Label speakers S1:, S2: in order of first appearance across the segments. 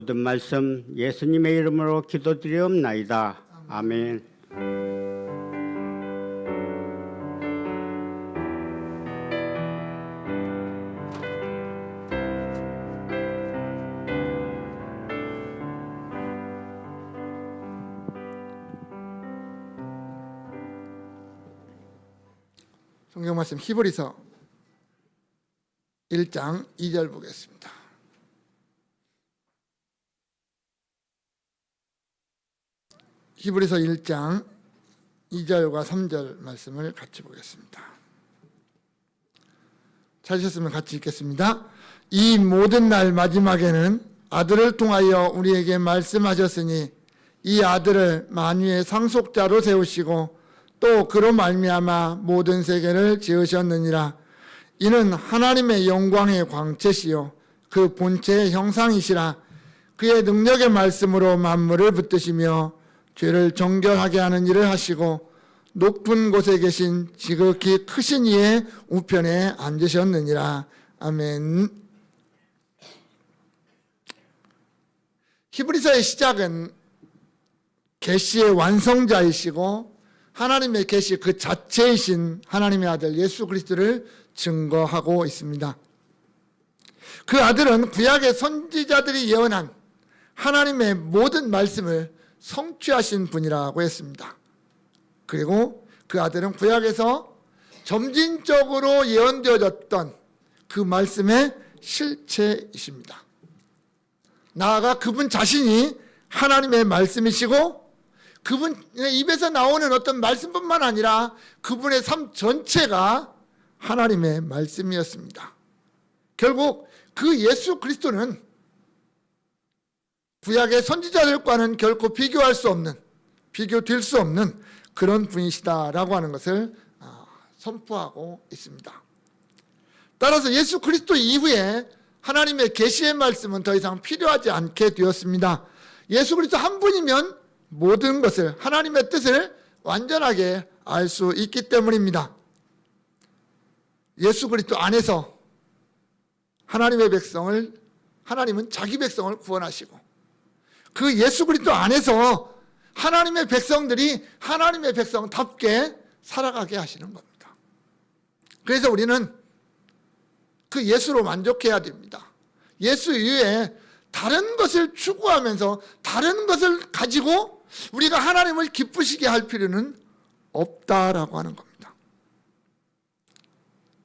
S1: 모든 말씀 예수님의 이름으로 기도드리옵나이다. 아멘.
S2: 성경 말씀 히브리서 1장 2절 보겠습니다. 히브리서 1장 2절과 3절 말씀을 같이 보겠습니다. 찾으셨으면 같이 읽겠습니다. 이 모든 날 마지막에는 아들을 통하여 우리에게 말씀하셨으니 이 아들을 만유의 상속자로 세우시고 또 그로 말미암아 모든 세계를 지으셨느니라. 이는 하나님의 영광의 광채시요 그 본체의 형상이시라. 그의 능력의 말씀으로 만물을 붙드시며 죄를 정결하게 하는 일을 하시고 높은 곳에 계신 지극히 크신 이의 우편에 앉으셨느니라. 아멘. 히브리서의 시작은 계시의 완성자이시고 하나님의 계시 그 자체이신 하나님의 아들 예수 그리스도를 증거하고 있습니다. 그 아들은 구약의 선지자들이 예언한 하나님의 모든 말씀을 성취하신 분이라고 했습니다. 그리고 그 아들은 구약에서 점진적으로 예언되어졌던 그 말씀의 실체이십니다. 나아가 그분 자신이 하나님의 말씀이시고 그분의 입에서 나오는 어떤 말씀뿐만 아니라 그분의 삶 전체가 하나님의 말씀이었습니다. 결국 그 예수 그리스도는 구약의 선지자들과는 결코 비교할 수 없는, 비교될 수 없는 그런 분이시다라고 하는 것을 선포하고 있습니다. 따라서 예수 그리스도 이후에 하나님의 계시의 말씀은 더 이상 필요하지 않게 되었습니다. 예수 그리스도 한 분이면 모든 것을, 하나님의 뜻을 완전하게 알 수 있기 때문입니다. 예수 그리스도 안에서 하나님의 백성을, 하나님은 자기 백성을 구원하시고 그 예수 그리스도 안에서 하나님의 백성들이 하나님의 백성답게 살아가게 하시는 겁니다. 그래서 우리는 그 예수로 만족해야 됩니다. 예수 이외에 다른 것을 추구하면서 다른 것을 가지고 우리가 하나님을 기쁘시게 할 필요는 없다라고 하는 겁니다.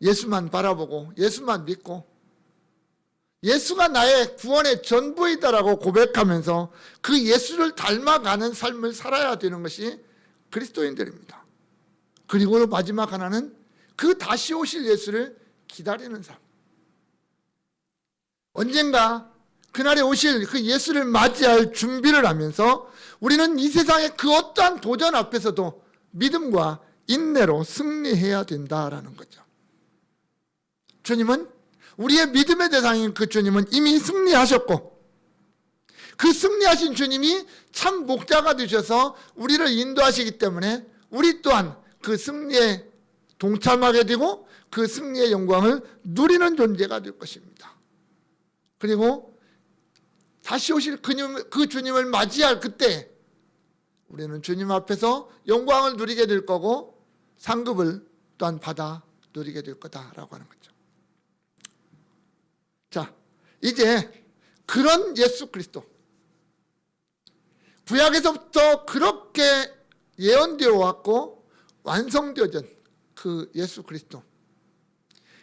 S2: 예수만 바라보고 예수만 믿고 예수가 나의 구원의 전부이다라고 고백하면서 그 예수를 닮아가는 삶을 살아야 되는 것이 그리스도인들입니다. 그리고 마지막 하나는 그 다시 오실 예수를 기다리는 삶. 언젠가 그날에 오실 그 예수를 맞이할 준비를 하면서 우리는 이 세상의 그 어떠한 도전 앞에서도 믿음과 인내로 승리해야 된다라는 거죠. 주님은 우리의 믿음의 대상인 그 주님은 이미 승리하셨고 그 승리하신 주님이 참 목자가 되셔서 우리를 인도하시기 때문에 우리 또한 그 승리에 동참하게 되고 그 승리의 영광을 누리는 존재가 될 것입니다. 그리고 다시 오실 그 주님을 맞이할 그때 우리는 주님 앞에서 영광을 누리게 될 거고 상급을 또한 받아 누리게 될 거다라고 하는 거죠. 자, 이제 그런 예수 그리스도, 구약에서부터 그렇게 예언되어 왔고 완성되어진 그 예수 그리스도,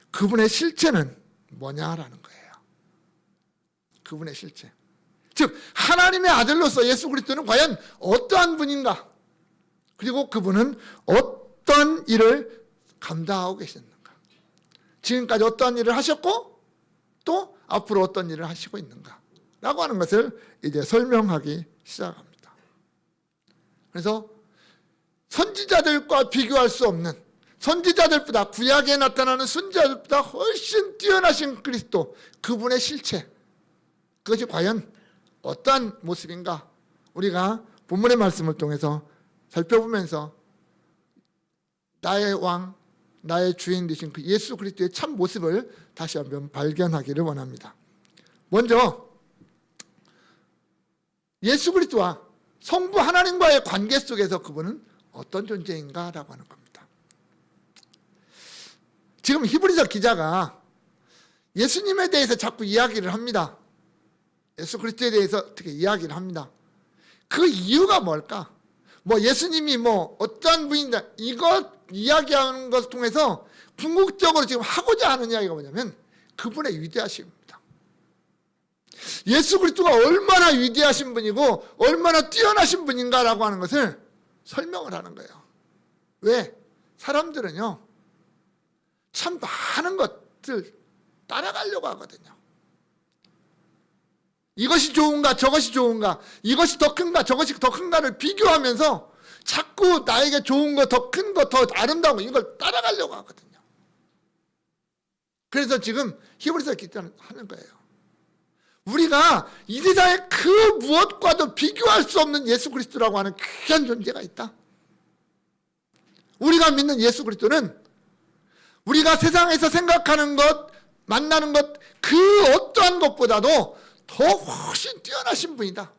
S2: 그분의 실체는 뭐냐라는 거예요. 그분의 실체, 즉 하나님의 아들로서 예수 그리스도는 과연 어떠한 분인가, 그리고 그분은 어떤 일을 감당하고 계셨는가, 지금까지 어떠한 일을 하셨고 또 앞으로 어떤 일을 하시고 있는가 라고 하는 것을 이제 설명하기 시작합니다. 그래서 선지자들과 비교할 수 없는, 선지자들보다, 구약에 나타나는 선지자들보다 훨씬 뛰어나신 그리스도, 그분의 실체, 그것이 과연 어떠한 모습인가 우리가 본문의 말씀을 통해서 살펴보면서 나의 왕, 나의 주인 되신 그 예수 그리스도의 참 모습을 다시 한번 발견하기를 원합니다. 먼저 예수 그리스도와 성부 하나님과의 관계 속에서 그분은 어떤 존재인가라고 하는 겁니다. 지금 히브리서 기자가 예수님에 대해서 자꾸 이야기를 합니다. 예수 그리스도에 대해서 어떻게 이야기를 합니다. 그 이유가 뭘까? 예수님이 어떠한 분인가, 이것 이야기하는 것을 통해서 궁극적으로 지금 하고자 하는 이야기가 뭐냐면 그분의 위대하심입니다. 예수 그리스도가 얼마나 위대하신 분이고 얼마나 뛰어나신 분인가라고 하는 것을 설명을 하는 거예요. 왜? 사람들은요, 참 많은 것들 따라가려고 하거든요. 이것이 좋은가 저것이 좋은가, 이것이 더 큰가 저것이 더 큰가를 비교하면서 자꾸 나에게 좋은 거, 더 큰 거, 더 아름다운 거, 이걸 따라가려고 하거든요. 그래서 지금 히브리서 기자는 하는 거예요. 우리가 이 세상에 그 무엇과도 비교할 수 없는 예수 그리스도라고 하는 귀한 존재가 있다. 우리가 믿는 예수 그리스도는 우리가 세상에서 생각하는 것, 만나는 것, 그 어떠한 것보다도 더 훨씬 뛰어나신 분이다.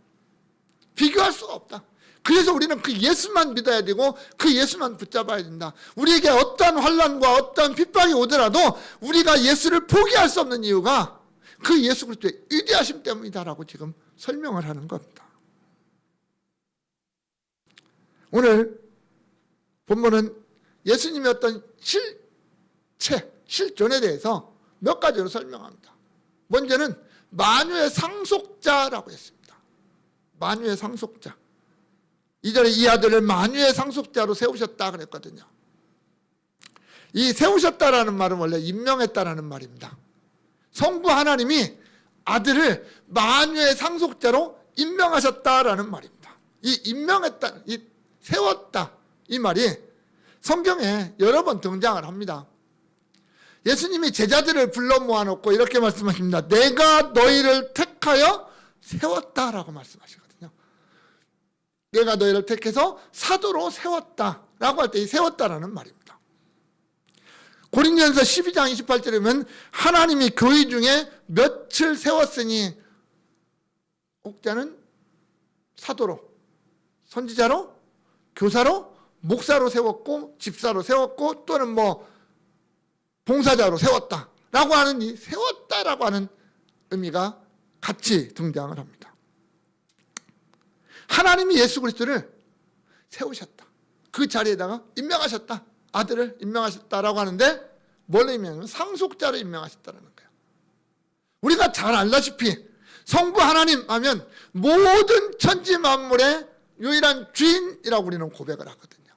S2: 비교할 수가 없다. 그래서 우리는 그 예수만 믿어야 되고 그 예수만 붙잡아야 된다. 우리에게 어떠한 환난과 어떠한 핍박이 오더라도 우리가 예수를 포기할 수 없는 이유가 그 예수 그리스도의 위대하심 때문이다라고 지금 설명을 하는 겁니다. 오늘 본문은 예수님의 어떤 실존에 대해서 몇 가지로 설명합니다. 먼저는 만유의 상속자라고 했습니다. 만유의 상속자. 2절에 이 아들을 만유의 상속자로 세우셨다 그랬거든요. 이 세우셨다라는 말은 원래 임명했다라는 말입니다. 성부 하나님이 아들을 만유의 상속자로 임명하셨다라는 말입니다. 이 임명했다, 이 세웠다, 이 말이 성경에 여러 번 등장을 합니다. 예수님이 제자들을 불러 모아놓고 이렇게 말씀하십니다. 내가 너희를 택하여 세웠다라고 말씀하시거든요. 내가 너희를 택해서 사도로 세웠다라고 할 때 이 세웠다라는 말입니다. 고린도전서 12장 28절에 보면 하나님이 교회 중에 몇을 세웠으니 혹자는 사도로, 선지자로, 교사로, 목사로 세웠고 집사로 세웠고 또는 봉사자로 세웠다라고 하는 이 세웠다라고 하는 의미가 같이 등장을 합니다. 하나님이 예수 그리스도를 세우셨다. 그 자리에다가 임명하셨다. 아들을 임명하셨다라고 하는데 뭘 의미하냐면 상속자를 임명하셨다는 거예요. 우리가 잘 알다시피 성부 하나님 하면 모든 천지 만물의 유일한 주인이라고 우리는 고백을 하거든요.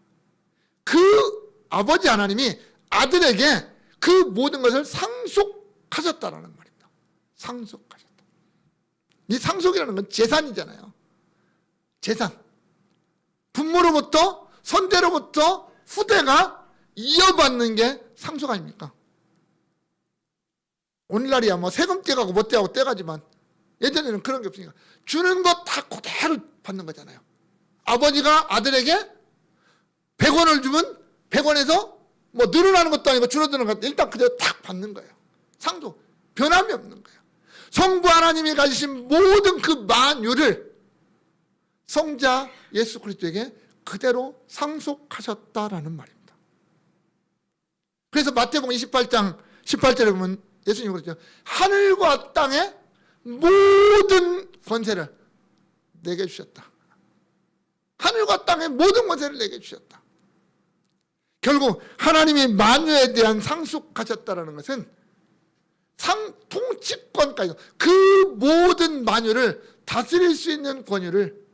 S2: 그 아버지 하나님이 아들에게 그 모든 것을 상속하셨다라는 말입니다. 상속하셨다. 이 상속이라는 건 재산이잖아요. 재산. 부모로부터 선대로부터 후대가 이어받는 게 상속 아닙니까? 오늘날이야 세금 떼가고 못 떼가고 떼가지만 예전에는 그런 게 없으니까 주는 거 다 그대로 받는 거잖아요. 아버지가 아들에게 100원을 주면 100원에서 늘어나는 것도 아니고 줄어드는 것도 일단 그대로 탁 받는 거예요. 상속, 변함이 없는 거예요. 성부 하나님이 가지신 모든 그 만유를 성자 예수 그리스도에게 그대로 상속하셨다라는 말입니다. 그래서 마태복음 28장 18절에 보면 예수님이 그러죠. 하늘과 땅의 모든 권세를 내게 주셨다. 하늘과 땅의 모든 권세를 내게 주셨다. 결국 하나님이 만유에 대한 상속하셨다라는 것은 통치권까지 그 모든 만유를 다스릴 수 있는 권위를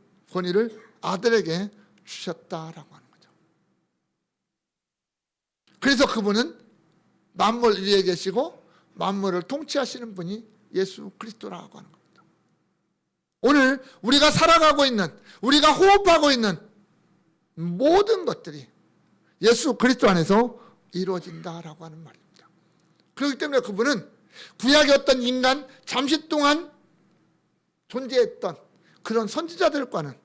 S2: 아들에게 주셨다라고 하는 거죠. 그래서 그분은 만물 위에 계시고 만물을 통치하시는 분이 예수 그리스도라고 하는 겁니다. 오늘 우리가 살아가고 있는, 우리가 호흡하고 있는 모든 것들이 예수 그리스도 안에서 이루어진다라고 하는 말입니다. 그렇기 때문에 그분은 구약의 어떤 인간, 잠시 동안 존재했던 그런 선지자들과는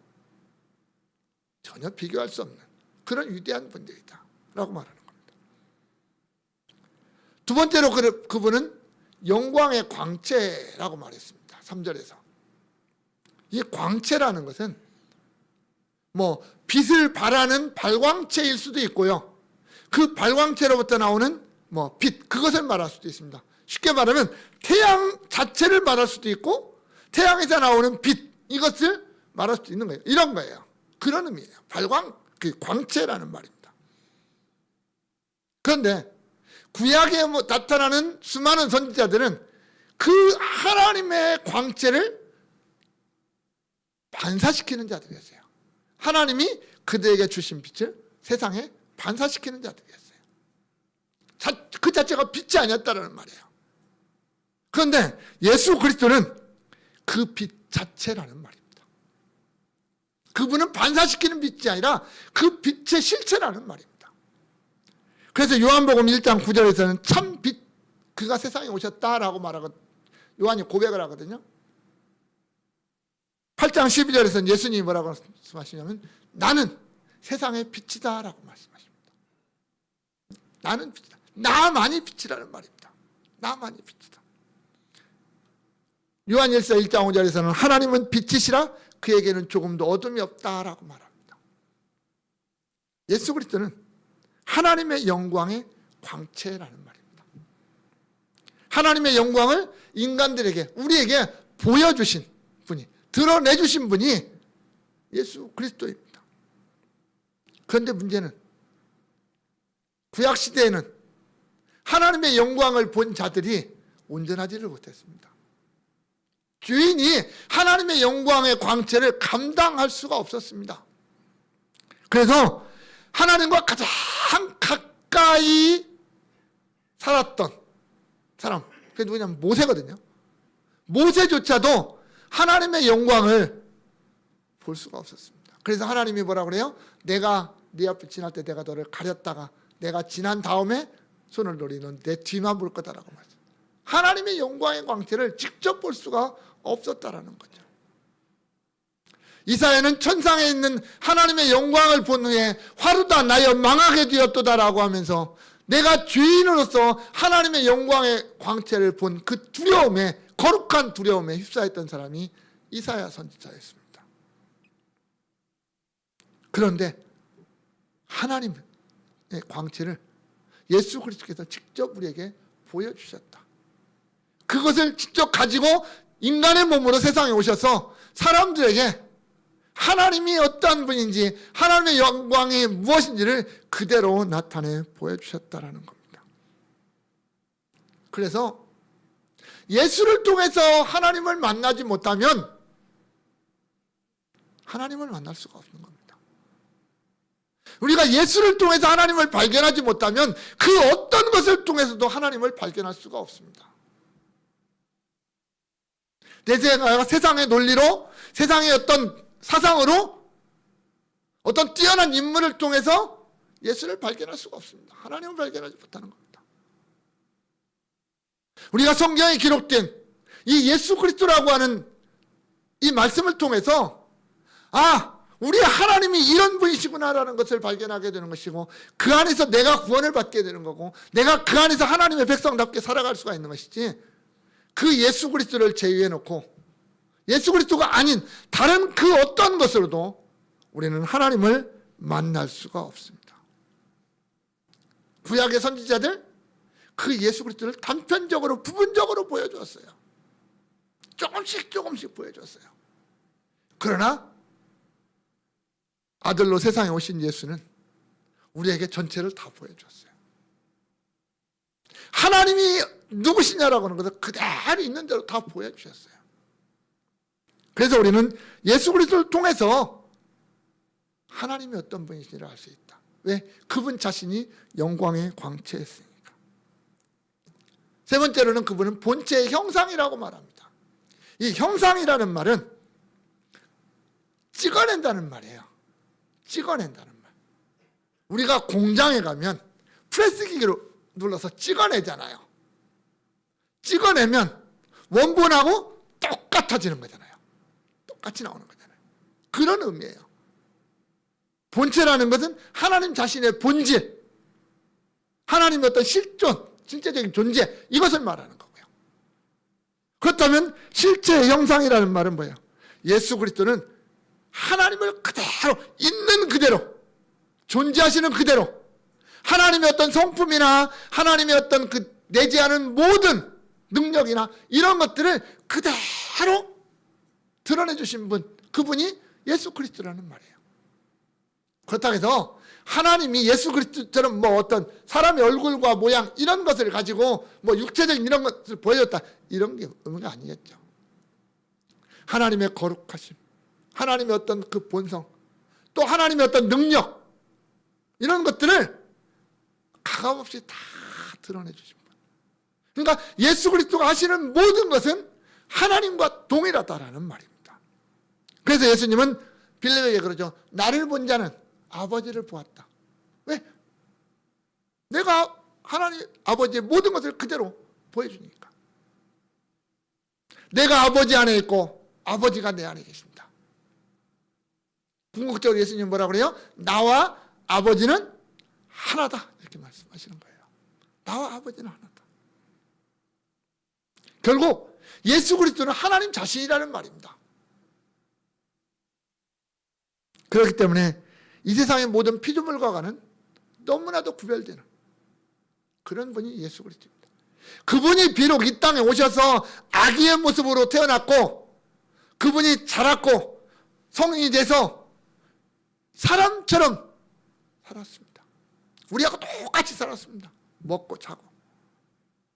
S2: 전혀 비교할 수 없는 그런 위대한 분들이다 라고 말하는 겁니다. 두 번째로 그분은 영광의 광채라고 말했습니다. 3절에서 이 광채라는 것은 뭐 빛을 발하는 발광체일 수도 있고요. 그 발광체로부터 나오는 뭐 빛, 그것을 말할 수도 있습니다. 쉽게 말하면 태양 자체를 말할 수도 있고 태양에서 나오는 빛, 이것을 말할 수도 있는 거예요. 이런 거예요. 그런 의미예요. 발광, 그 광채라는 말입니다. 그런데 구약에 나타나는 수많은 선지자들은 그 하나님의 광채를 반사시키는 자들이었어요. 하나님이 그들에게 주신 빛을 세상에 반사시키는 자들이었어요. 그 자체가 빛이 아니었다는 말이에요. 그런데 예수 그리스도는 그 빛 자체라는 말입니다. 그분은 반사시키는 빛이 아니라 그 빛의 실체라는 말입니다. 그래서 요한복음 1장 9절에서는 참 빛, 그가 세상에 오셨다라고 말하고 요한이 고백을 하거든요. 8장 12절에서는 예수님이 뭐라고 말씀하시냐면 나는 세상의 빛이다 라고 말씀하십니다. 나는 빛이다. 나만이 빛이라는 말입니다. 나만이 빛이다. 요한일서 1장 5절에서는 하나님은 빛이시라 그에게는 조금도 어둠이 없다라고 말합니다. 예수 그리스도는 하나님의 영광의 광채라는 말입니다. 하나님의 영광을 인간들에게, 우리에게 보여주신 분이, 드러내주신 분이 예수 그리스도입니다. 그런데 문제는 구약시대에는 하나님의 영광을 본 자들이 온전하지를 못했습니다. 주인이 하나님의 영광의 광채를 감당할 수가 없었습니다. 그래서 하나님과 가장 가까이 살았던 사람, 그게 누구냐면 모세거든요. 모세조차도 하나님의 영광을 볼 수가 없었습니다. 그래서 하나님이 뭐라고 그래요? 내가 네 앞에 지날 때 내가 너를 가렸다가 내가 지난 다음에 손을 노리는 내 뒤만 볼 거다라고 말했어요. 하나님의 영광의 광채를 직접 볼 수가 없었다라는 거죠. 이사야는 천상에 있는 하나님의 영광을 본 후에 화루다 나여 망하게 되었도다라고 하면서 내가 죄인으로서 하나님의 영광의 광채를 본 그 두려움에, 거룩한 두려움에 휩싸였던 사람이 이사야 선지자였습니다. 그런데 하나님의 광채를 예수 그리스도께서 직접 우리에게 보여주셨다. 그것을 직접 가지고 인간의 몸으로 세상에 오셔서 사람들에게 하나님이 어떠한 분인지, 하나님의 영광이 무엇인지를 그대로 나타내 보여주셨다라는 겁니다. 그래서 예수를 통해서 하나님을 만나지 못하면 하나님을 만날 수가 없는 겁니다. 우리가 예수를 통해서 하나님을 발견하지 못하면 그 어떤 것을 통해서도 하나님을 발견할 수가 없습니다. 내가 세상의 논리로, 세상의 어떤 사상으로, 어떤 뛰어난 인물을 통해서 예수를 발견할 수가 없습니다. 하나님을 발견하지 못하는 겁니다. 우리가 성경에 기록된 이 예수 그리스도라고 하는 이 말씀을 통해서 우리 하나님이 이런 분이시구나라는 것을 발견하게 되는 것이고, 그 안에서 내가 구원을 받게 되는 거고, 내가 그 안에서 하나님의 백성답게 살아갈 수가 있는 것이지, 그 예수 그리스도를 제외해 놓고 예수 그리스도가 아닌 다른 그 어떤 것으로도 우리는 하나님을 만날 수가 없습니다. 구약의 선지자들 그 예수 그리스도를 단편적으로, 부분적으로 보여주었어요. 조금씩 보여줬어요. 그러나 아들로 세상에 오신 예수는 우리에게 전체를 다 보여줬어요. 하나님이 누구시냐라고 하는 것을 그대로 있는 대로 다 보여주셨어요. 그래서 우리는 예수 그리스도를 통해서 하나님이 어떤 분이신지를 알 수 있다. 왜? 그분 자신이 영광의 광채였으니까. 세 번째로는 그분은 본체의 형상이라고 말합니다. 이 형상이라는 말은 찍어낸다는 말이에요. 찍어낸다는 말. 우리가 공장에 가면 프레스기로 눌러서 찍어내잖아요. 찍어내면 원본하고 똑같아지는 거잖아요. 똑같이 나오는 거잖아요. 그런 의미예요. 본체라는 것은 하나님 자신의 본질, 하나님의 어떤 실존, 실제적인 존재, 이것을 말하는 거고요. 그렇다면 실체의 형상이라는 말은 뭐예요? 예수 그리스도는 하나님을 그대로 있는 그대로 존재하시는 그대로 하나님의 어떤 성품이나 하나님의 어떤 그 내재하는 모든 능력이나 이런 것들을 그대로 드러내 주신 분, 그분이 예수 그리스도라는 말이에요. 그렇다고 해서 하나님이 예수 그리스도처럼 뭐 어떤 사람의 얼굴과 모양 이런 것을 가지고 뭐 육체적인 이런 것을 보여줬다, 이런 게 의미가 아니겠죠. 하나님의 거룩하심, 하나님의 어떤 그 본성, 또 하나님의 어떤 능력, 이런 것들을 가감없이 다 드러내 주신 분. 그러니까 예수 그리스도가 하시는 모든 것은 하나님과 동일하다라는 말입니다. 그래서 예수님은 빌립에게 그러죠. 나를 본 자는 아버지를 보았다. 왜? 내가 하나님 아버지의 모든 것을 그대로 보여주니까. 내가 아버지 안에 있고 아버지가 내 안에 계십니다. 궁극적으로 예수님 뭐라 그래요? 나와 아버지는 하나다, 이렇게 말씀하시는 거예요. 나와 아버지는 하나다. 결국 예수 그리스도는 하나님 자신이라는 말입니다. 그렇기 때문에 이 세상의 모든 피조물과는 너무나도 구별되는 그런 분이 예수 그리스도입니다. 그분이 비록 이 땅에 오셔서 아기의 모습으로 태어났고 그분이 자랐고 성인이 돼서 사람처럼 살았습니다. 우리하고 똑같이 살았습니다. 먹고 자고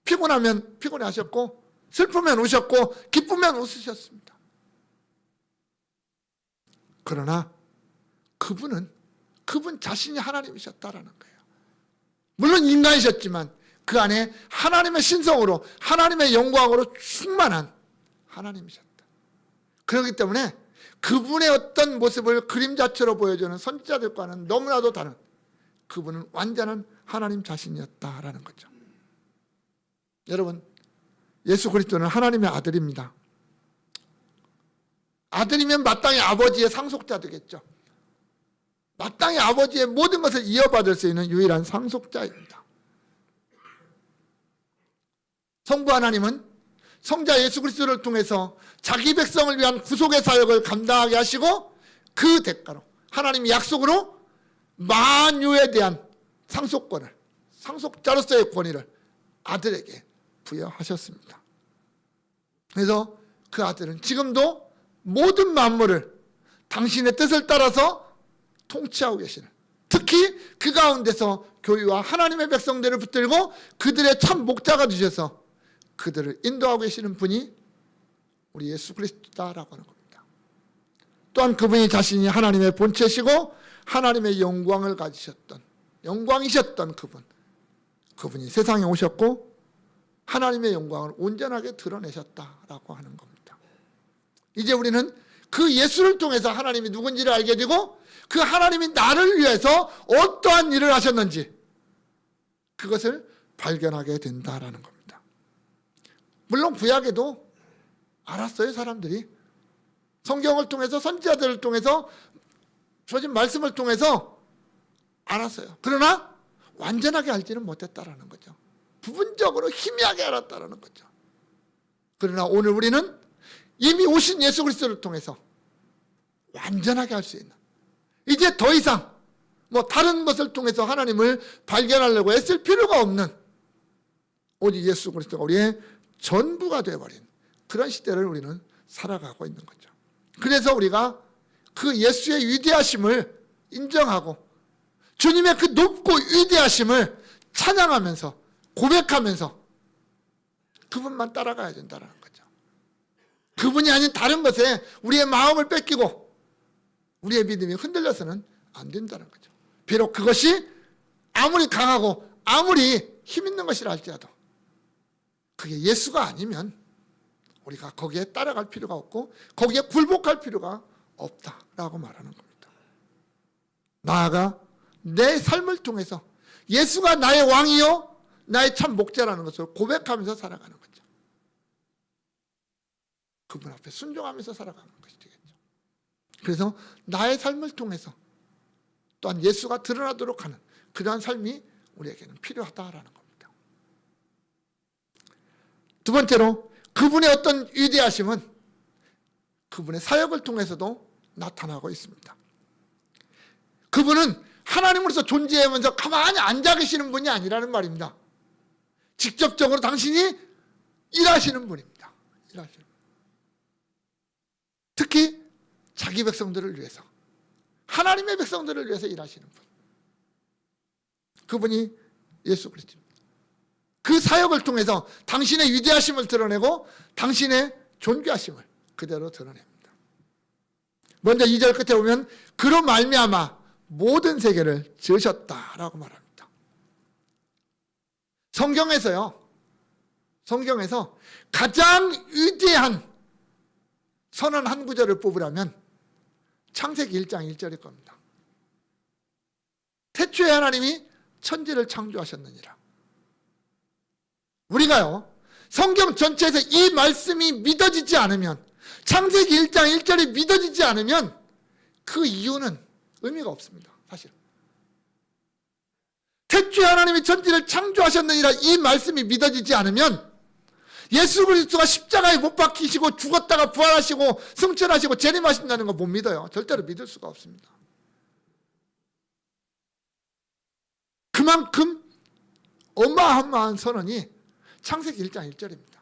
S2: 피곤하면 피곤해 하셨고 슬프면 우셨고 기쁘면 웃으셨습니다. 그러나 그분은 그분 자신이 하나님이셨다라는 거예요. 물론 인간이셨지만 그 안에 하나님의 신성으로 하나님의 영광으로 충만한 하나님이셨다. 그렇기 때문에 그분의 어떤 모습을 그림자처럼 보여주는 선지자들과는 너무나도 다른, 그분은 완전한 하나님 자신이었다라는 거죠. 여러분, 예수 그리스도는 하나님의 아들입니다. 아들이면 마땅히 아버지의 상속자 되겠죠. 마땅히 아버지의 모든 것을 이어받을 수 있는 유일한 상속자입니다. 성부 하나님은 성자 예수 그리스도를 통해서 자기 백성을 위한 구속의 사역을 감당하게 하시고 그 대가로 하나님이 약속으로 만유에 대한 상속권을, 상속자로서의 권위를 아들에게 부여하셨습니다. 그래서 그 아들은 지금도 모든 만물을 당신의 뜻을 따라서 통치하고 계시는, 특히 그 가운데서 교회와 하나님의 백성들을 붙들고 그들의 참 목자가 되셔서 그들을 인도하고 계시는 분이 우리 예수 그리스도다라고 하는 겁니다. 또한 그분이 자신이 하나님의 본체시고 하나님의 영광을 가지셨던, 영광이셨던 그분이 세상에 오셨고 하나님의 영광을 온전하게 드러내셨다라고 하는 겁니다. 이제 우리는 그 예수를 통해서 하나님이 누군지를 알게 되고 그 하나님이 나를 위해서 어떠한 일을 하셨는지 그것을 발견하게 된다라는 겁니다. 물론 구약에도 알았어요. 사람들이 성경을 통해서 선지자들을 통해서 주어진 말씀을 통해서 알았어요. 그러나 완전하게 알지는 못했다라는 거죠. 부분적으로 희미하게 알았다라는 거죠. 그러나 오늘 우리는 이미 오신 예수 그리스도를 통해서 완전하게 알 수 있는, 이제 더 이상 뭐 다른 것을 통해서 하나님을 발견하려고 애쓸 필요가 없는 오직 예수 그리스도가 우리의 전부가 되어버린 그런 시대를 우리는 살아가고 있는 거죠. 그래서 우리가 그 예수의 위대하심을 인정하고 주님의 그 높고 위대하심을 찬양하면서 고백하면서 그분만 따라가야 된다는 거죠. 그분이 아닌 다른 것에 우리의 마음을 뺏기고 우리의 믿음이 흔들려서는 안 된다는 거죠. 비록 그것이 아무리 강하고 아무리 힘 있는 것이라 할지라도 그게 예수가 아니면 우리가 거기에 따라갈 필요가 없고 거기에 굴복할 필요가 없다라고 말하는 겁니다. 나아가 내 삶을 통해서 예수가 나의 왕이요 나의 참 목자라는 것을 고백하면서 살아가는 거죠. 그분 앞에 순종하면서 살아가는 것이 되겠죠. 그래서 나의 삶을 통해서 또한 예수가 드러나도록 하는 그러한 삶이 우리에게는 필요하다라는 겁니다. 두 번째로 그분의 어떤 위대하심은 그분의 사역을 통해서도 나타나고 있습니다. 그분은 하나님으로서 존재하면서 가만히 앉아 계시는 분이 아니라는 말입니다. 직접적으로 당신이 일하시는 분입니다. 일하시는 분. 특히 자기 백성들을 위해서, 하나님의 백성들을 위해서 일하시는 분. 그분이 예수 그리스도입니다. 그 사역을 통해서 당신의 위대하심을 드러내고 당신의 존귀하심을 그대로 드러냅니다. 먼저 2절 끝에 보면 그로 말미암아 모든 세계를 지으셨다라고 말합니다. 성경에서 가장 위대한 선언 한 구절을 뽑으라면 창세기 1장 1절일 겁니다. 태초에 하나님이 천지를 창조하셨느니라. 우리가요, 성경 전체에서 이 말씀이 믿어지지 않으면, 창세기 1장 1절이 믿어지지 않으면 그 이유는 의미가 없습니다. 사실 태초에 하나님이 천지를 창조하셨느니라 이 말씀이 믿어지지 않으면 예수 그리스도가 십자가에 못 박히시고 죽었다가 부활하시고 승천하시고 재림하신다는 거 못 믿어요. 절대로 믿을 수가 없습니다. 그만큼 어마어마한 선언이 창세기 1장 1절입니다.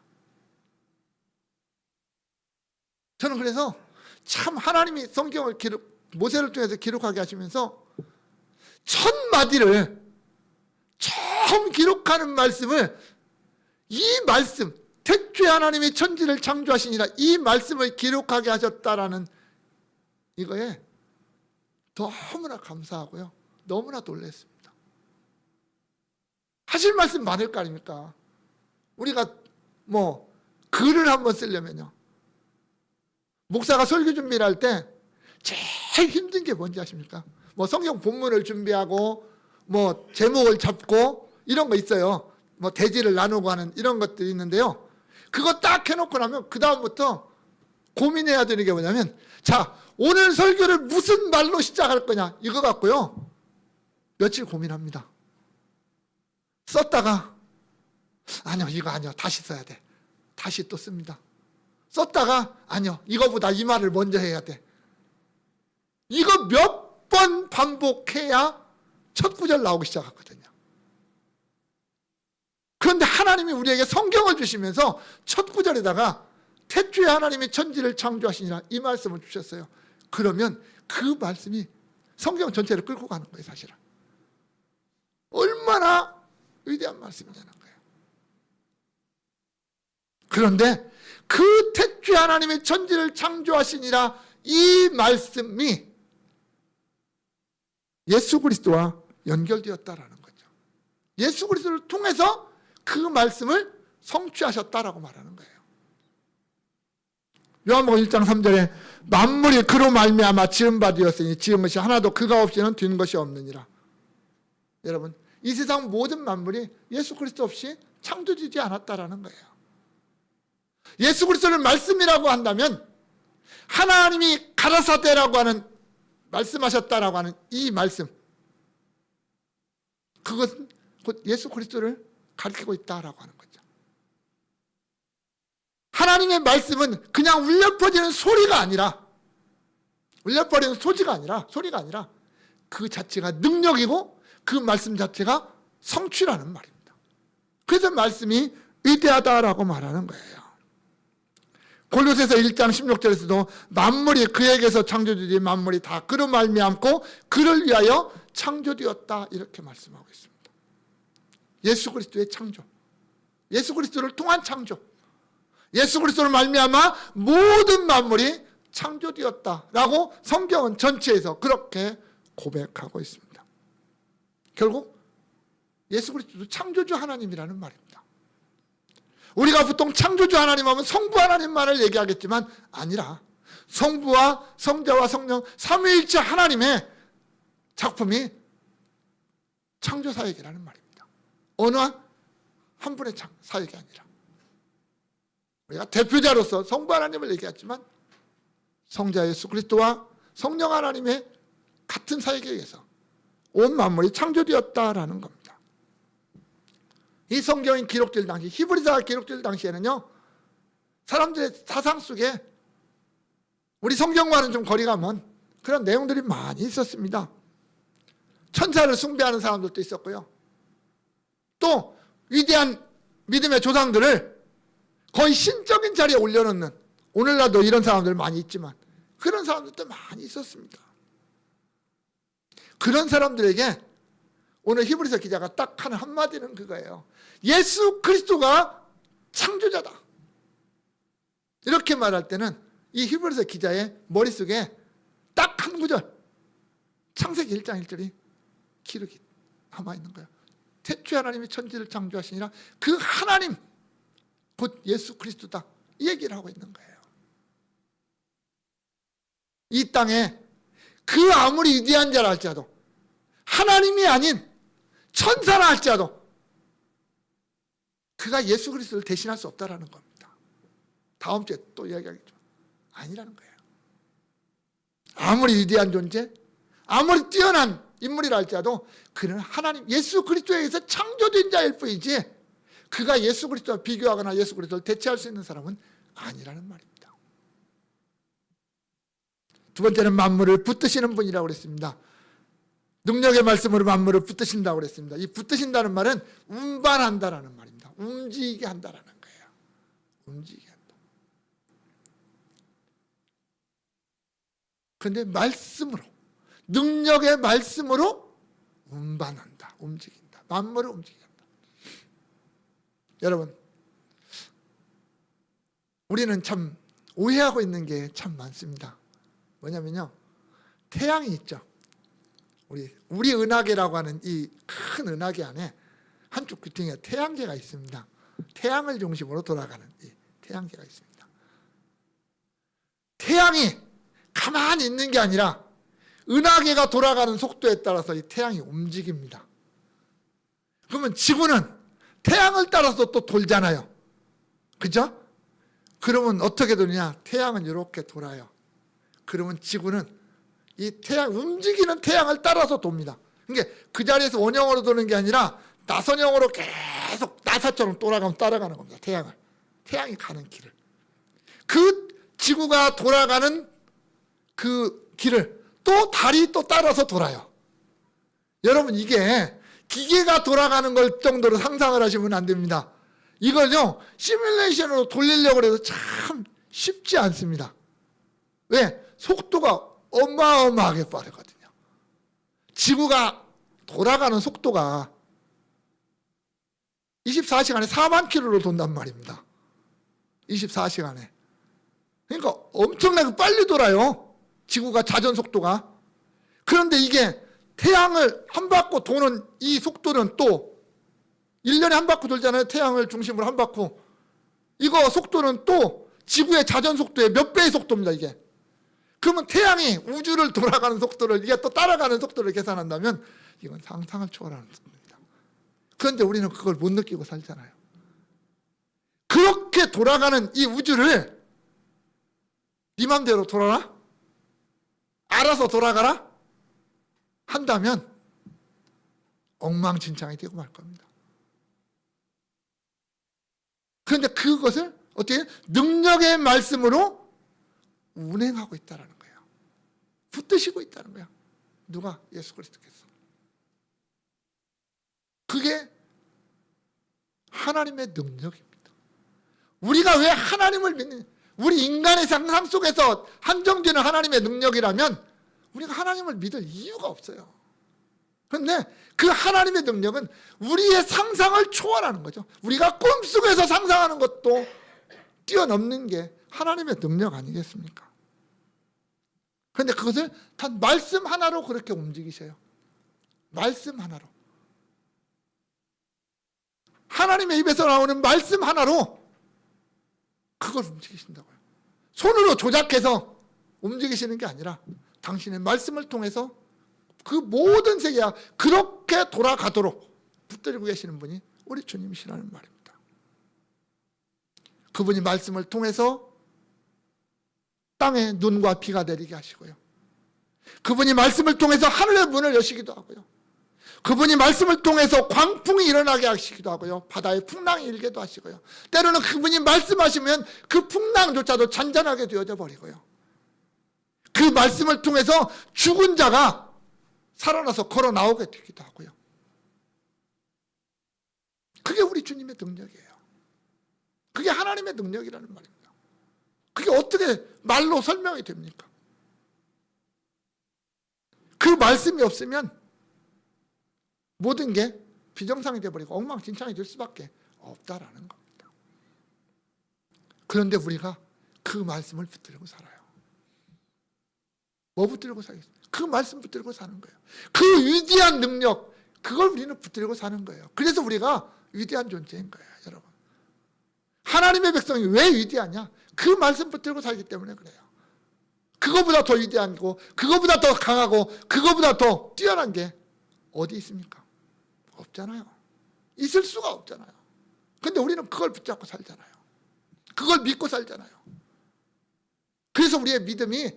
S2: 저는 그래서 참 하나님이 성경을 모세를 통해서 기록하게 하시면서 첫 마디를 처음 기록하는 말씀을, 이 말씀, 태초에 하나님이 천지를 창조하시니라 이 말씀을 기록하게 하셨다라는 이거에 너무나 감사하고요, 너무나 놀랐습니다. 하실 말씀 많을 거 아닙니까? 우리가 글을 한번 쓰려면요, 목사가 설교 준비를 할 때 제일 힘든 게 뭔지 아십니까? 성경 본문을 준비하고 제목을 잡고 이런 거 있어요. 대지를 나누고 하는 이런 것들이 있는데요, 그거 딱 해놓고 나면 그 다음부터 고민해야 되는 게 뭐냐면, 자, 오늘 설교를 무슨 말로 시작할 거냐, 이거 갖고요 며칠 고민합니다. 썼다가 아니요, 이거 아니요, 다시 써야 돼. 다시 또 씁니다. 썼다가 아니요, 이거보다 이 말을 먼저 해야 돼. 이거 몇 번 반복해야 첫 구절 나오기 시작하거든요. 그런데 하나님이 우리에게 성경을 주시면서 첫 구절에다가 태초에 하나님이 천지를 창조하시니라 이 말씀을 주셨어요. 그러면 그 말씀이 성경 전체를 끌고 가는 거예요. 사실은 얼마나 위대한 말씀이냐는 거예요. 그런데 그 태초에 하나님이 천지를 창조하시니라 이 말씀이 예수 그리스도와 연결되었다라는 거죠. 예수 그리스도를 통해서 그 말씀을 성취하셨다라고 말하는 거예요. 요한복음 1장 3절에 만물이 그로 말미암아 지은 바 되었으니 지은 것이 하나도 그가 없이는 된 것이 없느니라. 여러분, 이 세상 모든 만물이 예수 그리스도 없이 창조되지 않았다라는 거예요. 예수 그리스도를 말씀이라고 한다면 하나님이 가라사대라고 하는, 말씀하셨다라고 하는 이 말씀, 그것은 곧 예수 그리스도를 가리키고 있다라고 하는 거죠. 하나님의 말씀은 그냥 울려 퍼지는 소리가 아니라, 울려 퍼지는 소리가 아니라 그 자체가 능력이고 그 말씀 자체가 성취라는 말입니다. 그래서 말씀이 위대하다라고 말하는 거예요. 골로새서 1장 16절에서도 만물이 그에게서 창조되지 만물이 다 그로 말미암고 그를 위하여 창조되었다 이렇게 말씀하고 있습니다. 예수 그리스도의 창조, 예수 그리스도를 통한 창조, 예수 그리스도를 말미암아 모든 만물이 창조되었다라고 성경은 전체에서 그렇게 고백하고 있습니다. 결국 예수 그리스도도 창조주 하나님이라는 말입니다. 우리가 보통 창조주 하나님 하면 성부 하나님만을 얘기하겠지만 아니라 성부와 성자와 성령 삼위일체 하나님의 작품이 창조 사역이라는 말입니다. 어느 한 분의 사역이 아니라, 우리가 대표자로서 성부 하나님을 얘기했지만 성자 예수 그리스도와 성령 하나님의 같은 사역에 의해서 온 만물이 창조되었다라는 겁니다. 이 성경이 기록될 당시, 히브리서가 기록될 당시에는요, 사람들의 사상 속에 우리 성경과는 좀 거리가 먼 그런 내용들이 많이 있었습니다. 천사를 숭배하는 사람들도 있었고요. 또 위대한 믿음의 조상들을 거의 신적인 자리에 올려놓는, 오늘날도 이런 사람들 많이 있지만 그런 사람들도 많이 있었습니다. 그런 사람들에게 오늘 히브리서 기자가 딱 하는 한마디는 그거예요. 예수 그리스도가 창조자다. 이렇게 말할 때는 이 히브리서 기자의 머릿속에 딱 한 구절, 창세기 1장 1절이 기록이 남아있는 거예요. 태초에 하나님이 천지를 창조하시니라, 그 하나님 곧 예수 그리스도다, 이 얘기를 하고 있는 거예요. 이 땅에 그 아무리 위대한 자라 할지라도, 하나님이 아닌 천사라 할지라도 그가 예수 그리스도를 대신할 수 없다라는 겁니다. 다음 주에 또 이야기하겠죠. 아니라는 거예요. 아무리 위대한 존재, 아무리 뛰어난 인물이라 할지라도 그는 하나님 예수 그리스도에 의해서 창조된 자일 뿐이지 그가 예수 그리스도와 비교하거나 예수 그리스도를 대체할 수 있는 사람은 아니라는 말입니다. 두 번째는 만물을 붙드시는 분이라고 그랬습니다. 능력의 말씀으로 만물을 붙드신다고 그랬습니다. 이 붙드신다는 말은 운반한다라는 말입니다. 움직이게 한다라는 거예요. 움직이게 한다. 그런데 말씀으로, 능력의 말씀으로 운반한다, 움직인다. 만물을 움직인다. 여러분, 우리는 참 오해하고 있는 게 참 많습니다. 뭐냐면요, 태양이 있죠. 우리 은하계라고 하는 이 큰 은하계 안에 한쪽 귀퉁이에 태양계가 있습니다. 태양을 중심으로 돌아가는 이 태양계가 있습니다. 태양이 가만히 있는 게 아니라 은하계가 돌아가는 속도에 따라서 이 태양이 움직입니다. 그러면 지구는 태양을 따라서 또 돌잖아요. 그죠? 그러면 어떻게 되느냐? 태양은 이렇게 돌아요. 그러면 지구는 이 태양, 움직이는 태양을 따라서 돕니다. 그러니까 그 자리에서 원형으로 도는 게 아니라 나선형으로 계속 나사처럼 돌아가면 따라가는 겁니다. 태양이 가는 길을. 그 지구가 돌아가는 그 길을 또 달이 또 따라서 돌아요. 여러분, 이게 기계가 돌아가는 걸 정도로 상상을 하시면 안 됩니다. 이걸요 시뮬레이션으로 돌리려고 해도 참 쉽지 않습니다. 왜? 속도가 어마어마하게 빠르거든요. 지구가 돌아가는 속도가 24시간에 4만 킬로로 돈단 말입니다. 24시간에. 그러니까 엄청나게 빨리 돌아요. 지구가 자전 속도가. 그런데 이게 태양을 한 바퀴 도는 이 속도는 또 1년에 한 바퀴 돌잖아요. 태양을 중심으로 한 바퀴. 이거 속도는 또 지구의 자전 속도의 몇 배의 속도입니다, 이게. 그러면 태양이 우주를 돌아가는 속도를 이게 또 따라가는 속도를 계산한다면 이건 상상을 초월하는 속도입니다. 그런데 우리는 그걸 못 느끼고 살잖아요. 그렇게 돌아가는 이 우주를 네 맘대로 돌아라? 알아서 돌아가라? 한다면 엉망진창이 되고 말 겁니다. 그런데 그것을 어떻게 능력의 말씀으로 운행하고 있다는 거예요. 붙드시고 있다는 거예요. 누가? 예수 그리스도께서. 그게 하나님의 능력입니다. 우리가 왜 하나님을 믿는, 우리 인간의 상상 속에서 한정되는 하나님의 능력이라면 우리가 하나님을 믿을 이유가 없어요. 그런데 그 하나님의 능력은 우리의 상상을 초월하는 거죠. 우리가 꿈속에서 상상하는 것도 뛰어넘는 게 하나님의 능력 아니겠습니까? 그런데 그것을 단 말씀 하나로 그렇게 움직이셔요. 말씀 하나로. 하나님의 입에서 나오는 말씀 하나로 그걸 움직이신다고요. 손으로 조작해서 움직이시는 게 아니라 당신의 말씀을 통해서 그 모든 세계가 그렇게 돌아가도록 붙들고 계시는 분이 우리 주님이시라는 말입니다. 그분이 말씀을 통해서 땅에 눈과 비가 내리게 하시고요. 그분이 말씀을 통해서 하늘의 문을 여시기도 하고요. 그분이 말씀을 통해서 광풍이 일어나게 하시기도 하고요. 바다에 풍랑이 일게도 하시고요. 때로는 그분이 말씀하시면 그 풍랑조차도 잔잔하게 되어져 버리고요. 그 말씀을 통해서 죽은 자가 살아나서 걸어 나오게 되기도 하고요. 그게 우리 주님의 능력이에요. 그게 하나님의 능력이라는 말입니다. 그게 어떻게 말로 설명이 됩니까? 그 말씀이 없으면 모든 게 비정상이 되어버리고 엉망진창이 될 수밖에 없다라는 겁니다. 그런데 우리가 그 말씀을 붙들고 살아요. 뭐 붙들고 살겠습니까? 그 말씀 붙들고 사는 거예요. 그 위대한 능력, 그걸 우리는 붙들고 사는 거예요. 그래서 우리가 위대한 존재인 거예요, 여러분. 하나님의 백성이 왜 위대하냐? 그 말씀 붙들고 살기 때문에 그래요. 그거보다 더 위대한 거, 그거보다 더 강하고, 그거보다 더 뛰어난 게 어디 있습니까? 없잖아요. 있을 수가 없잖아요. 근데 우리는 그걸 붙잡고 살잖아요. 그걸 믿고 살잖아요. 그래서 우리의 믿음이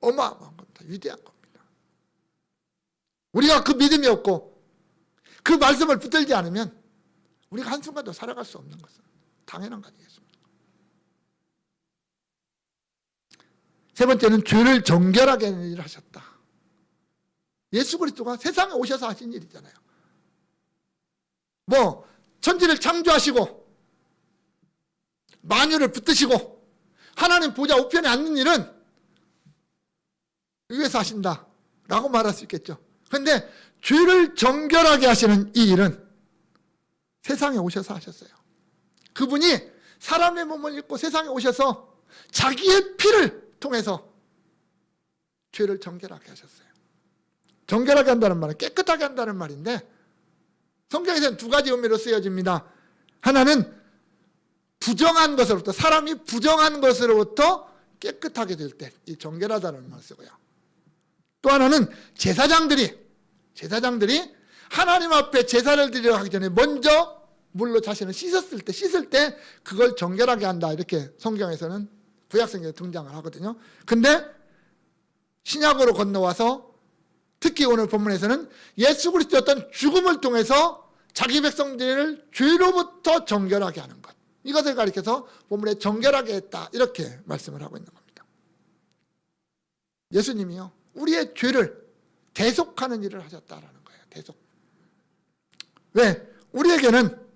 S2: 어마어마한 겁니다. 위대한 겁니다. 우리가 그 믿음이 없고 그 말씀을 붙들지 않으면 우리가 한순간도 살아갈 수 없는 것은 당연한 거 아니겠습니까? 세 번째는 죄를 정결하게 하는 일을 하셨다. 예수 그리스도가 세상에 오셔서 하신 일이잖아요. 뭐 천지를 창조하시고 만유를 붙드시고 하나님 보좌 우편에 앉는 일은 위에서 하신다라고 말할 수 있겠죠. 그런데 죄를 정결하게 하시는 이 일은 세상에 오셔서 하셨어요. 그분이 사람의 몸을 입고 세상에 오셔서 자기의 피를 통해서 죄를 정결하게 하셨어요. 정결하게 한다는 말은 깨끗하게 한다는 말인데 성경에서는 두 가지 의미로 쓰여집니다. 하나는 부정한 것으로부터, 사람이 부정한 것으로부터 깨끗하게 될 때 이 정결하다는 말을 쓰고요. 또 하나는 제사장들이 하나님 앞에 제사를 드리러 가기 전에 먼저 물로 자신을 씻을 때 그걸 정결하게 한다, 이렇게 성경에서는 구약성경에 등장을 하거든요. 근데 신약으로 건너와서 특히 오늘 본문에서는 예수 그리스도의 어떤 죽음을 통해서 자기 백성들을 죄로부터 정결하게 하는 것, 이것을 가리켜서 본문에 정결하게 했다, 이렇게 말씀을 하고 있는 겁니다. 예수님이요, 우리의 죄를 대속하는 일을 하셨다라는 거예요. 대속. 왜? 우리에게는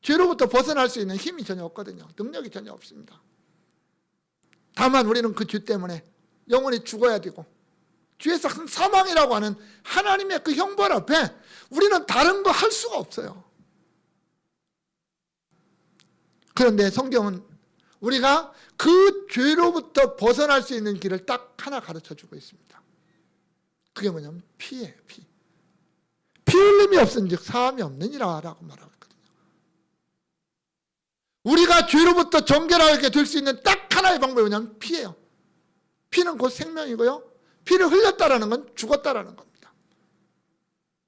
S2: 죄로부터 벗어날 수 있는 힘이 전혀 없거든요. 능력이 전혀 없습니다. 다만 우리는 그 죄 때문에 영원히 죽어야 되고, 죄의 삭은 사망이라고 하는 하나님의 그 형벌 앞에 우리는 다른 거 할 수가 없어요. 그런데 성경은 우리가 그 죄로부터 벗어날 수 있는 길을 딱 하나 가르쳐주고 있습니다. 그게 뭐냐면 피예요. 피 흘림이 없은즉 사함이 없느니라 라고 말하고 있거든요. 우리가 죄로부터 정결하게 될 수 있는 딱 하나의 방법이 뭐냐면 피예요. 피는 곧 생명이고요, 피를 흘렸다라는 건 죽었다라는 겁니다.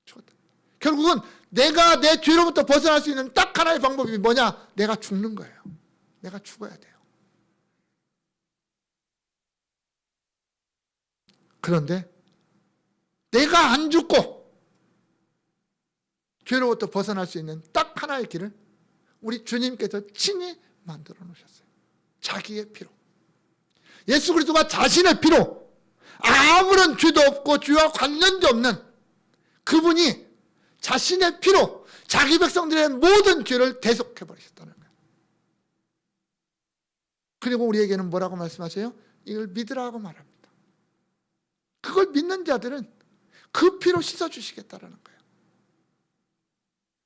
S2: 죽었다. 결국은 내가 내 죄로부터 벗어날 수 있는 딱 하나의 방법이 뭐냐? 내가 죽는 거예요. 내가 죽어야 돼요. 그런데 내가 안 죽고 죄로부터 벗어날 수 있는 딱 하나의 길을 우리 주님께서 친히 만들어 놓으셨어요. 자기의 피로. 예수 그리스도가 자신의 피로 아무런 죄도 없고 죄와 관련도 없는 그분이 자신의 피로 자기 백성들의 모든 죄를 대속해 버리셨다는 거예요. 그리고 우리에게는 뭐라고 말씀하세요? 이걸 믿으라고 말합니다. 그걸 믿는 자들은 그 피로 씻어주시겠다라는 거예요.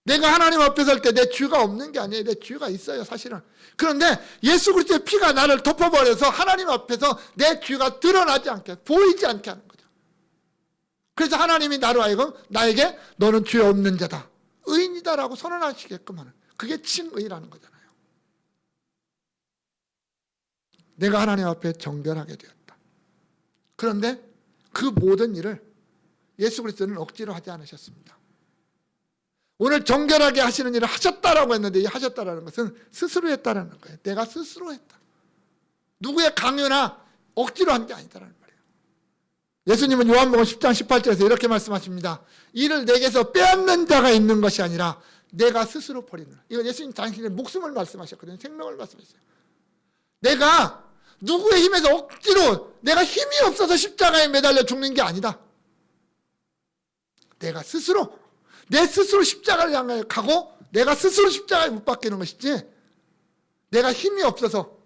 S2: 내가 하나님 앞에 설 때 내 죄가 없는 게 아니에요. 내 죄가 있어요, 사실은. 그런데 예수 그리스도의 피가 나를 덮어버려서 하나님 앞에서 내 죄가 드러나지 않게, 보이지 않게 하는 거죠. 그래서 하나님이 나로 하여금 나에게 너는 죄 없는 자다, 의인이다라고 선언하시게끔 하는, 그게 칭의라는 거잖아요. 내가 하나님 앞에 정결하게 되었다. 그런데 그 모든 일을 예수 그리스도는 억지로 하지 않으셨습니다. 오늘 정결하게 하시는 일을 하셨다라고 했는데, 이 하셨다라는 것은 스스로 했다라는 거예요. 내가 스스로 했다. 누구의 강요나 억지로 한 게 아니다라는 말이에요. 예수님은 요한복음 10장 18절에서 이렇게 말씀하십니다. 이를 내게서 빼앗는 자가 있는 것이 아니라 내가 스스로 버리는. 이건 예수님 당신의 목숨을 말씀하셨거든요. 생명을 말씀하셨어요. 내가 누구의 힘에서 억지로 내가 힘이 없어서 십자가에 매달려 죽는 게 아니다. 내가 스스로 내 스스로 십자가를 향해 가고 내가 스스로 십자가에 못 박히는 것이지 내가 힘이 없어서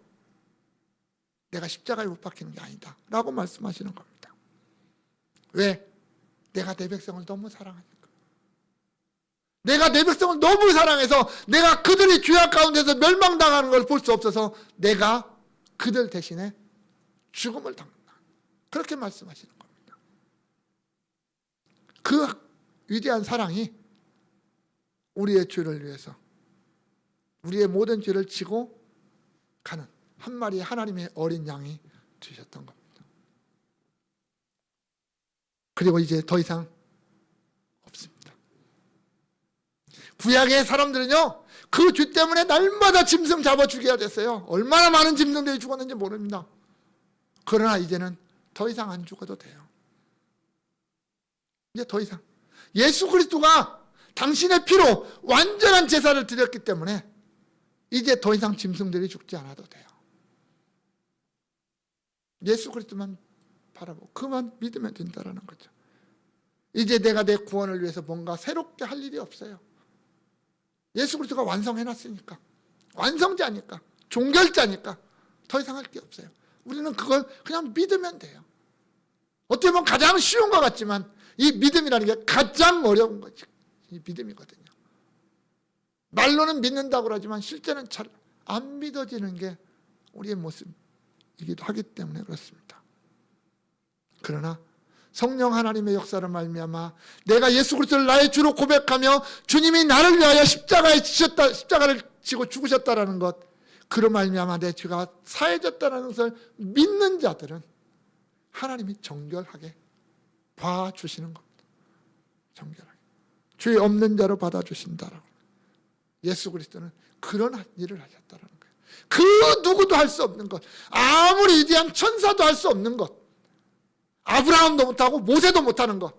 S2: 내가 십자가에 못 박히는 게 아니다 라고 말씀하시는 겁니다. 왜? 내가 내 백성을 너무 사랑하니까. 내가 내 백성을 너무 사랑해서 내가 그들이 죄악 가운데서 멸망당하는 걸 볼 수 없어서 내가 그들 대신에 죽음을 당한다. 그렇게 말씀하시는 겁니다. 그 위대한 사랑이 우리의 죄를 위해서 우리의 모든 죄를 지고 가는 한 마리의 하나님의 어린 양이 되셨던 겁니다. 그리고 이제 더 이상 없습니다. 구약의 사람들은요, 그 죄 때문에 날마다 짐승 잡아 죽여야 됐어요. 얼마나 많은 짐승들이 죽었는지 모릅니다. 그러나 이제는 더 이상 안 죽어도 돼요. 이제 더 이상 예수 그리스도가 당신의 피로 완전한 제사를 드렸기 때문에 이제 더 이상 짐승들이 죽지 않아도 돼요. 예수 그리스도만 바라보고 그만 믿으면 된다라는 거죠. 이제 내가 내 구원을 위해서 뭔가 새롭게 할 일이 없어요. 예수 그리스도가 완성해놨으니까, 완성자니까, 종결자니까 더 이상 할 게 없어요. 우리는 그걸 그냥 믿으면 돼요. 어떻게 보면 가장 쉬운 것 같지만 이 믿음이라는 게 가장 어려운 거지. 이 믿음이거든요. 말로는 믿는다고 그러지만 실제는 잘 안 믿어지는 게 우리의 모습이기도 하기 때문에 그렇습니다. 그러나 성령 하나님의 역사를 말미암아 내가 예수 그리스도를 나의 주로 고백하며 주님이 나를 위하여 십자가를 지고 죽으셨다라는 것, 그로 말미암아 내 죄가 사해졌다는 것을 믿는 자들은 하나님이 정결하게 봐주시는 겁니다. 정결하게 죄 없는 자로 받아주신다라고. 예수 그리스도는 그런 일을 하셨다라는 거예요. 그 누구도 할 수 없는 것, 아무리 위대한 천사도 할 수 없는 것, 아브라함도 못하고 모세도 못하는 것,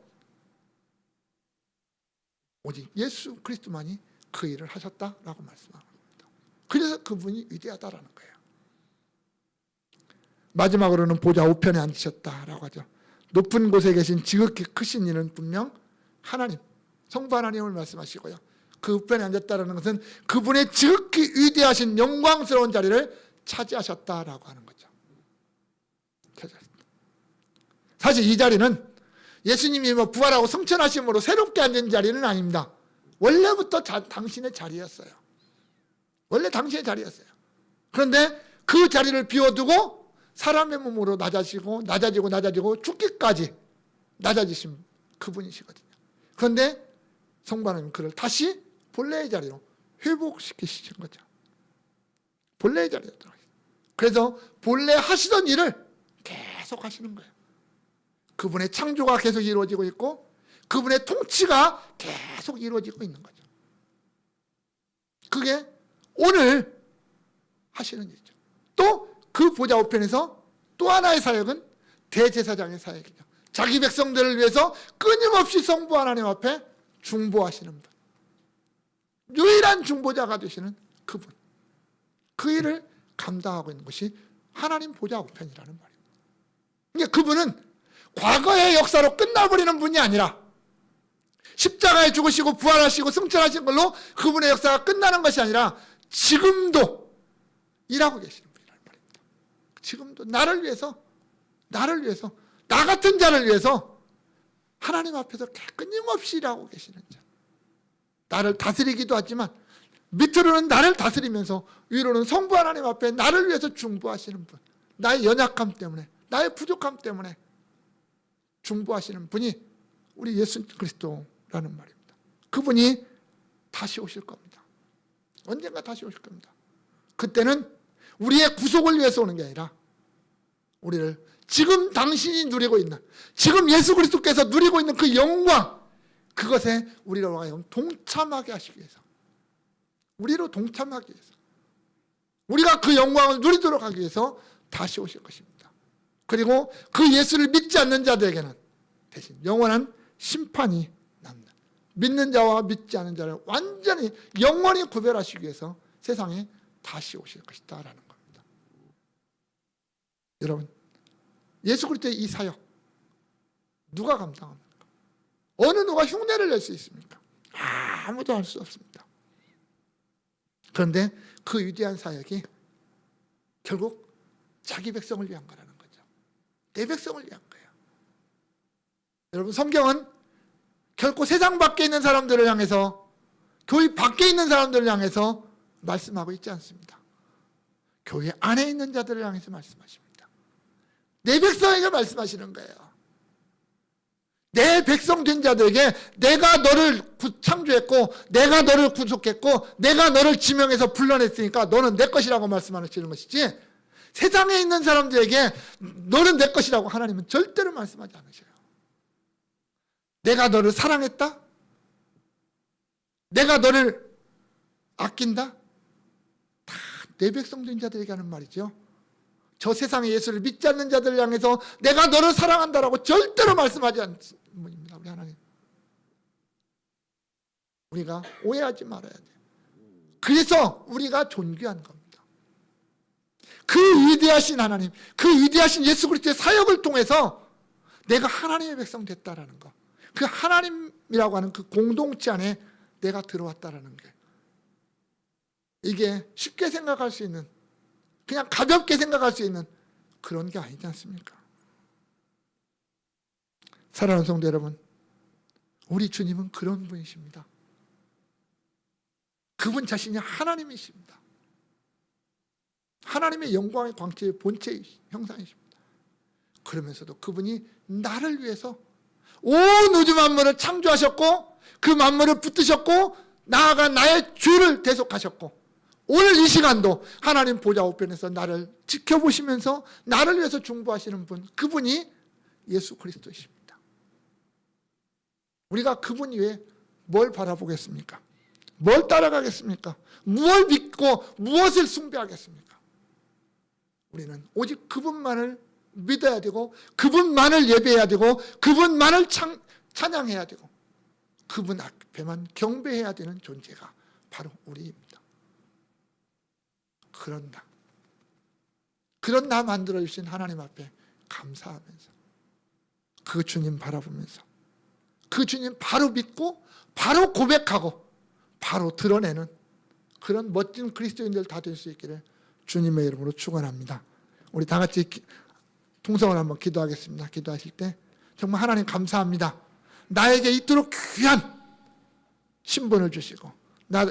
S2: 오직 예수 그리스도만이 그 일을 하셨다라고 말씀하는 겁니다. 그래서 그분이 위대하다라는 거예요. 마지막으로는 보좌 우편에 앉으셨다라고 하죠. 높은 곳에 계신 지극히 크신 이는 분명 하나님, 성부 하나님을 말씀하시고요. 그 우편에 앉았다라는 것은 그분의 지극히 위대하신 영광스러운 자리를 차지하셨다라고 하는 거죠. 사실 이 자리는 예수님이 부활하고 승천하심으로 새롭게 앉은 자리는 아닙니다. 원래부터 당신의 자리였어요. 원래 당신의 자리였어요. 그런데 그 자리를 비워두고 사람의 몸으로 낮아지고 죽기까지 낮아지신 그분이시거든요. 그런데 성부 하나님은 그를 다시 본래의 자리로 회복시키신 거죠. 본래의 자리로 들어가요. 그래서 본래 하시던 일을 계속 하시는 거예요. 그분의 창조가 계속 이루어지고 있고 그분의 통치가 계속 이루어지고 있는 거죠. 그게 오늘 하시는 일이죠. 또 그 보좌 우편에서 또 하나의 사역은 대제사장의 사역이죠. 자기 백성들을 위해서 끊임없이 성부 하나님 앞에 중보하시는 분, 유일한 중보자가 되시는 그분, 그 일을 감당하고 있는 것이 하나님 보좌 우편이라는 말입니다. 그러니까 그분은 과거의 역사로 끝나버리는 분이 아니라 십자가에 죽으시고 부활하시고 승천하신 걸로 그분의 역사가 끝나는 것이 아니라 지금도 일하고 계시는 분이라는 말입니다. 지금도 나를 위해서 나 같은 자를 위해서 하나님 앞에서 끊임없이 일하고 계시는 자, 나를 다스리기도 하지만 밑으로는 나를 다스리면서 위로는 성부 하나님 앞에 나를 위해서 중보하시는 분, 나의 연약함 때문에, 나의 부족함 때문에 중보하시는 분이 우리 예수 그리스도라는 말입니다. 그분이 다시 오실 겁니다. 언젠가 다시 오실 겁니다. 그때는 우리의 구속을 위해서 오는 게 아니라 우리를 지금 당신이 누리고 있는, 지금 예수 그리스도께서 누리고 있는 그 영광, 그것에 우리로 하여금 동참하게 하시기 위해서, 우리로 동참하기 위해서, 우리가 그 영광을 누리도록 하기 위해서 다시 오실 것입니다. 그리고 그 예수를 믿지 않는 자들에게는 대신 영원한 심판이 납니다. 믿는 자와 믿지 않는 자를 완전히 영원히 구별하시기 위해서 세상에 다시 오실 것이다 라는 겁니다. 여러분, 예수 그리스도의 이 사역 누가 감당합니까? 어느 누가 흉내를 낼 수 있습니까? 아무도 할 수 없습니다. 그런데 그 위대한 사역이 결국 자기 백성을 위한 거라는 거죠. 내 백성을 위한 거예요. 여러분, 성경은 결코 세상 밖에 있는 사람들을 향해서, 교회 밖에 있는 사람들을 향해서 말씀하고 있지 않습니다. 교회 안에 있는 자들을 향해서 말씀하십니다. 내 백성에게 말씀하시는 거예요. 내 백성 된 자들에게 내가 너를 창조했고, 내가 너를 구속했고, 내가 너를 지명해서 불러냈으니까 너는 내 것이라고 말씀하시는 것이지, 세상에 있는 사람들에게 너는 내 것이라고 하나님은 절대로 말씀하지 않으셔요. 내가 너를 사랑했다? 내가 너를 아낀다? 다 내 백성 된 자들에게 하는 말이죠. 저 세상에 예수를 믿지 않는 자들을 향해서 내가 너를 사랑한다라고 절대로 말씀하지 않습니다. 우리 하나님, 우리가 오해하지 말아야 돼요. 그래서 우리가 존귀한 겁니다. 그 위대하신 하나님, 그 위대하신 예수 그리스도의 사역을 통해서 내가 하나님의 백성 됐다라는 거, 그 하나님이라고 하는 그 공동체 안에 내가 들어왔다라는 게, 이게 쉽게 생각할 수 있는, 그냥 가볍게 생각할 수 있는 그런 게 아니지 않습니까? 사랑하는 성도 여러분, 우리 주님은 그런 분이십니다. 그분 자신이 하나님이십니다. 하나님의 영광의 광채의 본체의 형상이십니다. 그러면서도 그분이 나를 위해서 온 우주 만물을 창조하셨고, 그 만물을 붙드셨고, 나아가 나의 죄를 대속하셨고, 오늘 이 시간도 하나님 보좌 우편에서 나를 지켜보시면서 나를 위해서 중보하시는 분, 그분이 예수 그리스도이십니다. 우리가 그분 위에 뭘 바라보겠습니까? 뭘 따라가겠습니까? 무엇을 믿고 무엇을 숭배하겠습니까? 우리는 오직 그분만을 믿어야 되고, 그분만을 예배해야 되고, 그분만을 찬양해야 되고, 그분 앞에만 경배해야 되는 존재가 바로 우리입니다. 그런 나 만들어주신 하나님 앞에 감사하면서, 그 주님 바라보면서, 그 주님 바로 믿고 바로 고백하고 바로 드러내는 그런 멋진 그리스도인들 다 될 수 있기를 주님의 이름으로 축원합니다. 우리 다 같이 통성을 한번 기도하겠습니다. 기도하실 때 정말 하나님 감사합니다. 나에게 이토록 귀한 신분을 주시고, 나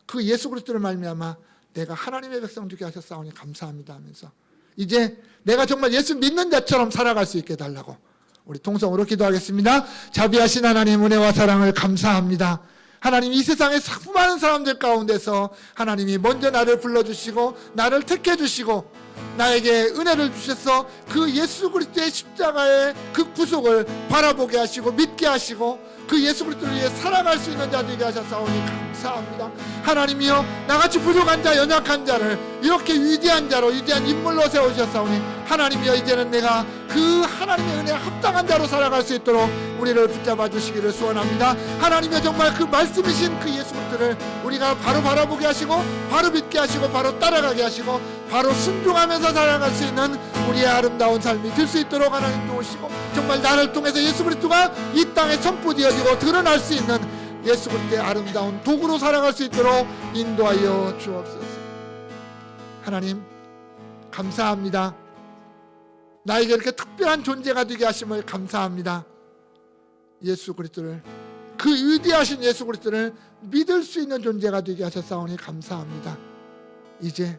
S2: 그 예수 그리스도를 말미암아 내가 하나님의 백성 되게 하셨사오니 감사합니다 하면서, 이제 내가 정말 예수 믿는 자처럼 살아갈 수 있게 해달라고 우리 통성으로 기도하겠습니다. 자비하신 하나님, 은혜와 사랑을 감사합니다. 하나님, 이 세상의 수많은 사람들 가운데서 하나님이 먼저 나를 불러주시고 나를 택해주시고 나에게 은혜를 주셔서 그 예수 그리스도의 십자가의 그 구속을 바라보게 하시고 믿게 하시고 그 예수 그리스도를 위해 살아갈 수 있는 자들에게 하셨사오니 감사합니다. 하나님이여, 나같이 부족한 자, 연약한 자를 이렇게 위대한 자로, 위대한 인물로 세우셨사오니 하나님이여, 이제는 내가 그 하나님의 은혜에 합당한 자로 살아갈 수 있도록 우리를 붙잡아 주시기를 소원합니다. 하나님이여, 정말 그 말씀이신 그 예수 그리스도를 우리가 바로 바라보게 하시고 바로 믿게 하시고 바로 따라가게 하시고 바로 순종하면서 살아갈 수 있는 우리의 아름다운 삶이 될 수 있도록 하나님 도우시고, 정말 나를 통해서 예수 그리스도가 이 땅에 선포되어지고 드러날 수 있는 예수 그리스도의 아름다운 도구로 살아갈 수 있도록 인도하여 주옵소서. 하나님 감사합니다. 나에게 이렇게 특별한 존재가 되게 하심을 감사합니다. 예수 그리스도를, 그 위대하신 예수 그리스도를 믿을 수 있는 존재가 되게 하셨사오니 감사합니다. 이제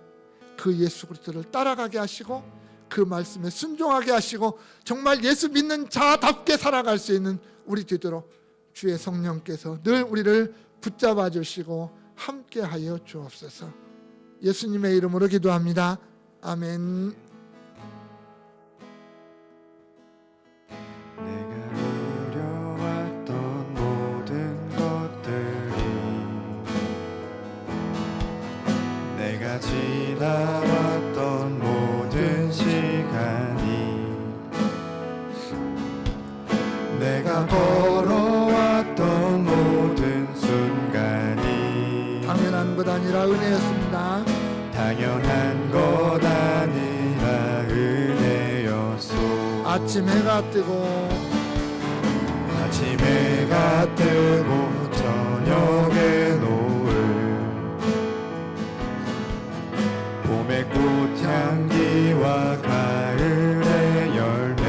S2: 그 예수 그리스도를 따라가게 하시고 그 말씀에 순종하게 하시고 정말 예수 믿는 자답게 살아갈 수 있는 우리 되도록 주의 성령께서 늘 우리를 붙잡아 주시고 함께하여 주옵소서. 예수님의 이름으로 기도합니다. 아멘.
S3: 지나왔던 모든 시간이, 내가 걸어왔던 모든 순간이
S2: 당연한 것 아니라 은혜였습니다.
S3: 당연한 것 아니라 은혜
S2: 아침 해가 뜨고
S3: 아침 해가 뜨고 저녁에 노을 봄의 꽃향기와 가을의 열매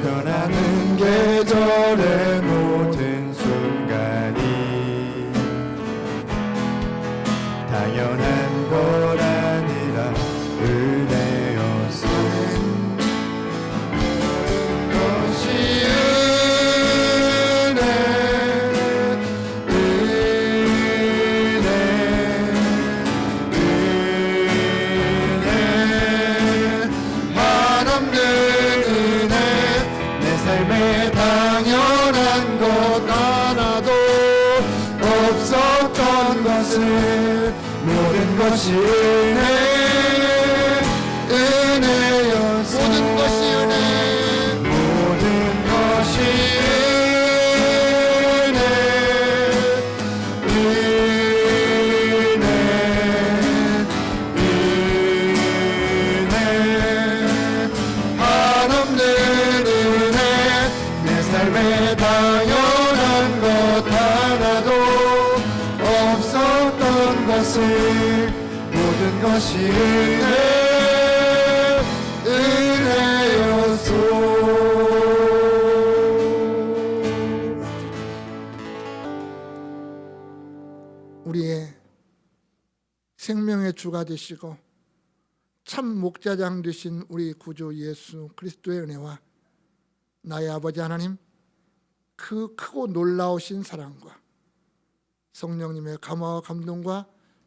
S3: 변하는 계절의 모든 순간이 당연한 것 아니라 은혜였어. 것이 은혜 한없는 은혜 내 삶에 당연한 것 하나도 없었던 것을 모든 것이 은혜였어.
S2: 모든 것이 은혜
S3: 모든 것이 은혜 한없는 은혜 내 삶에 당연한 것 하나도 없었던 것을 모든 것이 은혜였소.
S2: 우리의 생명의 주가 되시고 참 목자장 되신 우리 구주 예수 그리스도의 은혜와 나의 아버지 하나님 그 크고 놀라우신 사랑과 성령님의 감화와 감동과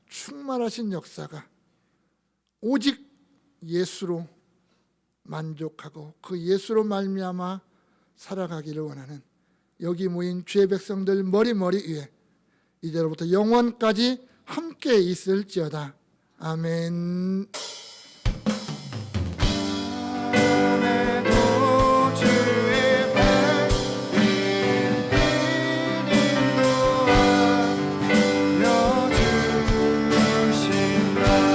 S2: 충만하신 역사가 오직 예수로 만족하고 그 예수로 말미암아 살아가기를 원하는 여기 모인 주의 백성들 머리머리 위에 이제로부터 영원까지 함께 있을지어다. 아멘.